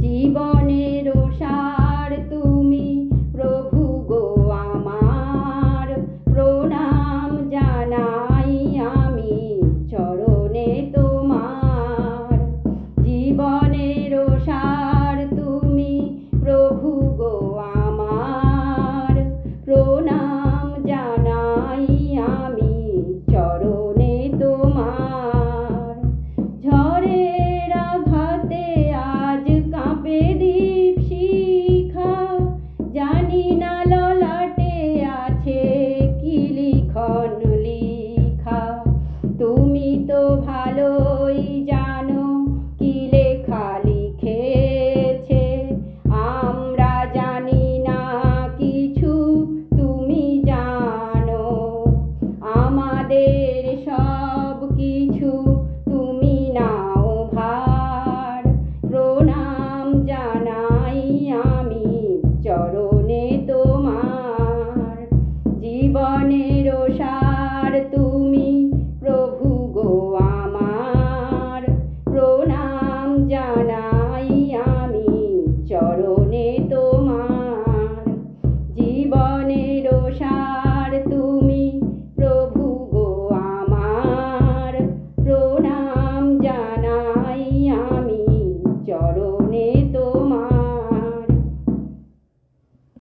জীবনের সার তুমি প্রভু গো আমার, প্রণাম জানাই আমি চরণে তোমার। জীবনের সার তুমি প্রভু গো আমার, প্রণাম জানাই আমি চরণে তোমার। ঝড়ের আঘাতে আজ কাঁপে দীপশিখা, জানি না ললাটে আছে কি লিখন লিখা। তুমি তো ভালোই জানো কি লেখা লিখেছে, আমরা জানি না কিছু তুমি জানো। আমাদের সব কিছু তুমি নাও ভার, প্রণাম জানাই আমি চরণে তোমার। জীবনের সার তুমি প্রভু গো আমার, প্রণাম জানাই আমি চরণে।